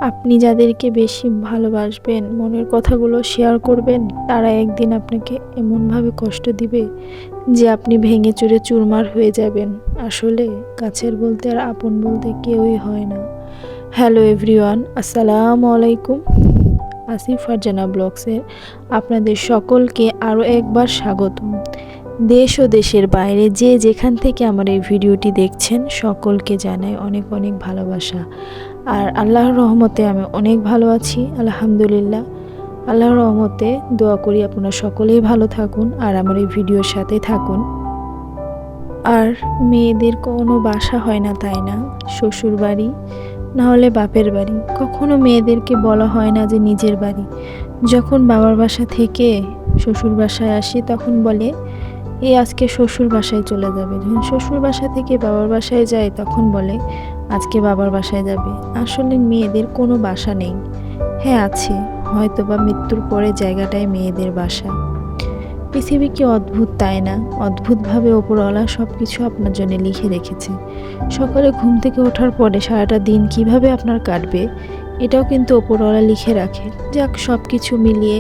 আপনি যাদেরকে বেশি ভালোবাসবেন, মনের কথাগুলো শেয়ার করবেন, তারা একদিন আপনাকে এমনভাবে কষ্ট দিবে যে আপনি ভেঙে চুরে চুরমার হয়ে যাবেন। আসলে কাছের বলতে আর আপন বলতে কেউই হয় না। হ্যালো এভরিওয়ান, আসসালামু আলাইকুম। আসিফ ফারজানা ব্লগসের আপনাদের সকলকে আরও একবার স্বাগতম। দেশ ও দেশের বাইরে যে যেখান থেকে আমার এই ভিডিওটি দেখছেন, সকলকে জানাই অনেক অনেক ভালোবাসা। আর আল্লাহর রহমতে আমি অনেক ভালো আছি, আলহামদুলিল্লাহ। আল্লাহর রহমতে দোয়া করি আপনারা সকলেই ভালো থাকুন আর আমার এই ভিডিওর সাথে থাকুন। আর মেয়েদের কোনো বাসা হয় না, তাই না? শ্বশুর বাড়ি না হলে বাপের বাড়ি, কখনো মেয়েদেরকে বলা হয় না যে নিজের বাড়ি। যখন বাবার বাসা থেকে শ্বশুর বাসায় আসি তখন বলে আজকে শ্বশুর বাসায় চলে যাবে। যখন শ্বশুর বাসা থেকে বাবার বাসায় যায় তখন বলে আজকে বাবার বাসায় যাবে। আসলে মেয়েদের কোনো বাসা নেই। হ্যাঁ আছে, হয়তো বা মৃত্যুর পরে জায়গাটায় মেয়েদের বাসা। পৃথিবী কি অদ্ভুত, তাই না? অদ্ভুতভাবে ওপরওয়ালা সব কিছু আপনার জন্য লিখে রেখেছে। সকালে ঘুম থেকে ওঠার পরে সারাটা দিন কিভাবে আপনার কাটবে এটাও কিন্তু ওপরওয়ালা লিখে রাখে। যাক, সব কিছু মিলিয়ে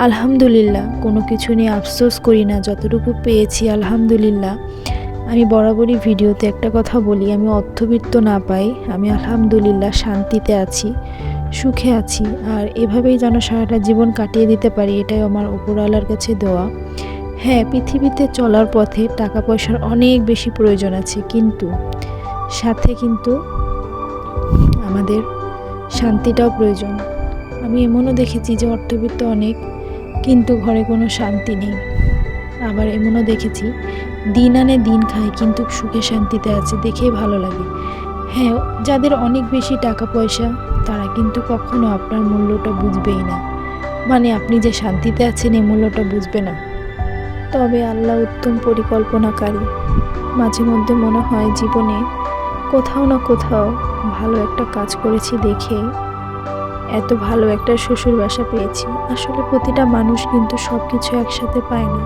আলহামদুলিল্লাহ, কোনো কিছু নিয়ে আফসোস করি না। যতটুকু পেয়েছি আলহামদুলিল্লাহ। আমি বরাবরই ভিডিওতে একটা কথা বলি, আমি অর্থবিত্ত না পাই, আমি আলহামদুলিল্লাহ শান্তিতে আছি, সুখে আছি। আর এভাবেই যেন সারাটা জীবন কাটিয়ে দিতে পারি, এটাই আমার উপরওয়ালার কাছে দেওয়া। হ্যাঁ, পৃথিবীতে চলার পথে টাকা পয়সার অনেক বেশি প্রয়োজন আছে, কিন্তু সাথে কিন্তু আমাদের শান্তিটাও প্রয়োজন। আমি এমনও দেখেছি যে অর্থবিত্ত অনেক, কিন্তু ঘরে কোনো শান্তি নেই। আবার এমনও দেখেছি দিন আনে দিন খায় কিন্তু সুখে শান্তিতে আছে, দেখেই ভালো লাগে। হ্যাঁ, যাদের অনেক বেশি টাকা পয়সা তারা কিন্তু কখনো আপনার মূল্যটা বুঝবেই না, মানে আপনি যে শান্তিতে আছেন এই মূল্যটা বুঝবে না। তবে আল্লাহ উত্তম পরিকল্পনাকারী। মাঝে মধ্যে মনে হয় জীবনে কোথাও না কোথাও ভালো একটা কাজ করেছি দেখে এত ভালো একটা শ্বশুর বাসা পেয়েছি। আসলে প্রতিটা মানুষ কিন্তু সব কিছু একসাথে পায় না।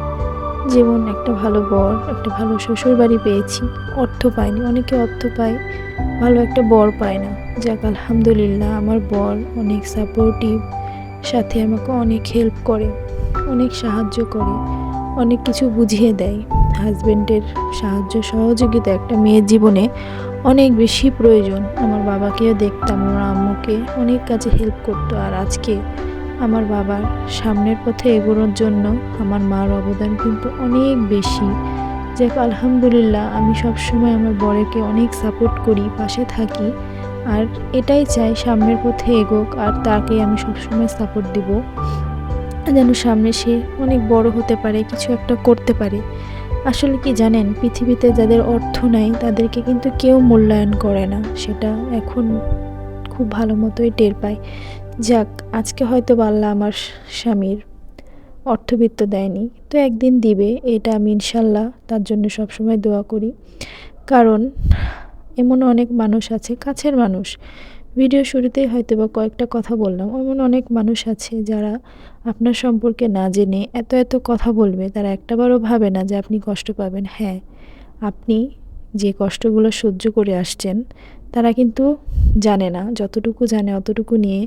যেমন একটা ভালো বর, একটা ভালো শ্বশুর বাড়ি পেয়েছি, অর্থ পাইনি। অনেকে অর্থ পায়, ভালো একটা বর পায় না। যাক আলহামদুলিল্লাহ, আমার বর অনেক সাপোর্টিভ, সাথে আমাকে অনেক হেল্প করে, অনেক সাহায্য করে, অনেক কিছু বুঝিয়ে দেয়। হাজব্যান্ডের সাহায্য সহযোগিতা একটা মেয়ের জীবনে অনেক বেশি প্রয়োজন। আমার বাবাকেও দেখতাম, আমার আম্মুকে অনেক কাজে হেল্প করতো। আর আজকে আমার বাবার সামনের পথে এগোনোর জন্য আমার মার অবদান কিন্তু অনেক বেশি। যাক আলহামদুলিল্লাহ, আমি সবসময় আমার বরেকে অনেক সাপোর্ট করি, পাশে থাকি। আর এটাই চাই সামনের পথে এগোক, আর তাকে আমি সবসময় সাপোর্ট দিব যেন সামনে সে অনেক বড় হতে পারে, কিছু একটা করতে পারে। আসলে কি জানেন, পৃথিবীতে যাদের অর্থ নাই তাদেরকে কিন্তু কেউ মূল্যায়ন করে না, সেটা এখন খুব ভালো মতোই টের পায়। যাক, আজকে হয়তো আল্লাহ আমার স্বামীর অর্থবিত্ত দেয়নি, তো একদিন দিবে, এটা আমি ইনশাল্লাহ তার জন্য সবসময় দোয়া করি। কারণ এমন অনেক মানুষ আছে, কাছের মানুষ, ভিডিও শুরুতেই হয়তো বা কয়েকটা কথা বললাম, এমন অনেক মানুষ আছে যারা আপনার সম্পর্কে না জেনে এত এত কথা বলবে। তারা একটাবারও ভাবে না যে আপনি কষ্ট পাবেন। হ্যাঁ, আপনি যে কষ্টগুলো সহ্য করে আসছেন তারা কিন্তু জানে না, যতটুকু জানে অতটুকু নিয়ে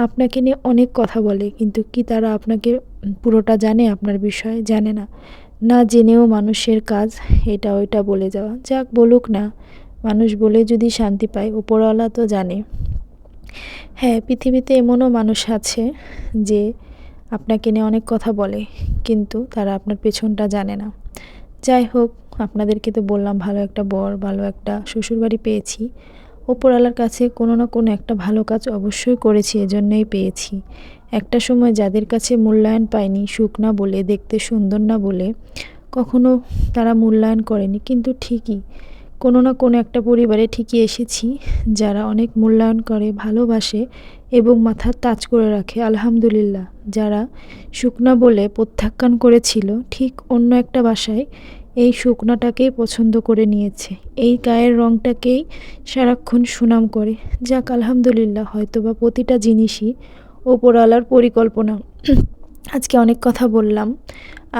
আপনাকে নিয়ে অনেক কথা বলে, কিন্তু কি তারা আপনাকে পুরোটা জানে? আপনার বিষয়ে জানে না। না জেনেও মানুষের কাজ এটা ওইটা বলে যাওয়া। যাক, বলুক না, মানুষ বলে যদি শান্তি পায়, উপরওয়ালা তো জানে। হ্যাঁ, পৃথিবীতে এমনও মানুষ আছে যে আপনাকে নিয়ে অনেক কথা বলে, কিন্তু তারা আপনার পেছনটা জানে না। যাই হোক, আপনাদেরকে তো বললাম ভালো একটা বর, ভালো একটা শ্বশুরবাড়ি পেয়েছি। ওপরওয়ালার কাছে কোনো না কোনো একটা ভালো কাজ অবশ্যই করেছি, এজন্যই পেয়েছি। একটা সময় যাদের কাছে মূল্যায়ন পাইনি, সুখ না বলে, দেখতে সুন্দর না বলে, কখনো তারা মূল্যায়ন করেনি, কিন্তু ঠিকই কোনো না কোনো একটা পরিবারে ঠিকই এসেছি যারা অনেক মূল্যায়ন করে, ভালোবাসে এবং মাথার তাজ করে রাখে। আলহামদুলিল্লাহ, যারা সুখ না বলে প্রত্যাখ্যান করেছিল, ঠিক অন্য একটা বাসায় এই শুকনাটাকেই পছন্দ করে নিয়েছে, এই গায়ের রঙটাকেই সারাক্ষণ সুনাম করে। যাক আলহামদুলিল্লাহ, হয়তোবা প্রতিটা জিনিসই ওপরওয়ালার পরিকল্পনা। আজকে অনেক কথা বললাম,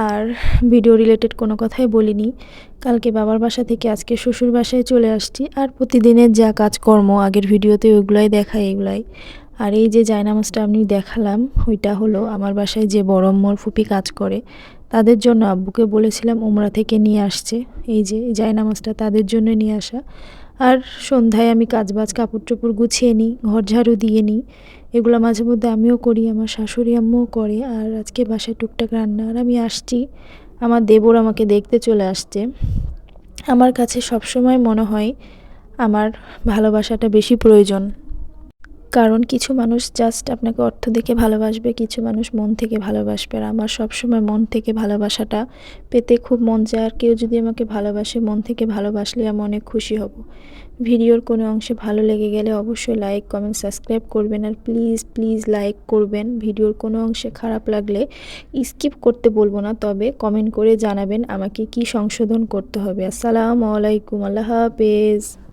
আর ভিডিও রিলেটেড কোনো কথাই বলিনি। কালকে বাবার বাসা থেকে আজকে শ্বশুর বাসায় চলে আসছি, আর প্রতিদিনের যা কাজকর্ম আগের ভিডিওতে ওইগুলাই দেখাই, এগুলাই। আর এই যে জায়নামাজটা আমি দেখালাম, ওইটা হলো আমার বাসায় যে বড় আম্মুর ফুপি কাজ করে তাদের জন্য আব্বুকে বলেছিলাম উমরা থেকে নিয়ে আসছে। এই যে জায়নামাজটা তাদের জন্য নিয়ে আসা। আর সন্ধ্যায় আমি কাজবাজ কাপড় চোপড় গুছিয়ে নিই, ঘর ঝাড়ু দিয়ে নিই। এগুলো মাঝে মধ্যে আমিও করি, আমার শাশুড়ি আম্মুও করে। আর আজকে বাসায় টুকটাক রান্না। আর আমি আসছি, আমার দেবর আমাকে দেখতে চলে আসছে। আমার কাছে সবসময় মনে হয় আমার ভালোবাসাটা বেশি প্রয়োজন। কারণ কিছু মানুষ জাস্ট আপনাকে অর্থ দেখে ভালোবাসবে, কিছু মানুষ মন থেকে ভালোবাসবে। আর আমার সবসময় মন থেকে ভালোবাসাটা পেতে খুব মন চায়। আর কেউ যদি আমাকে ভালোবাসে, মন থেকে ভালোবাসলে আমি অনেক খুশি হব। ভিডিওর কোনো অংশে ভালো লেগে গেলে অবশ্যই লাইক, কমেন্ট, সাবস্ক্রাইব করবেন। আর প্লিজ প্লিজ লাইক করবেন। ভিডিওর কোনো অংশে খারাপ লাগলে স্কিপ করতে বলবো না, তবে কমেন্ট করে জানাবেন আমাকে কি সংশোধন করতে হবে। আসসালামু আলাইকুম, আল্লাহ হাফেজ।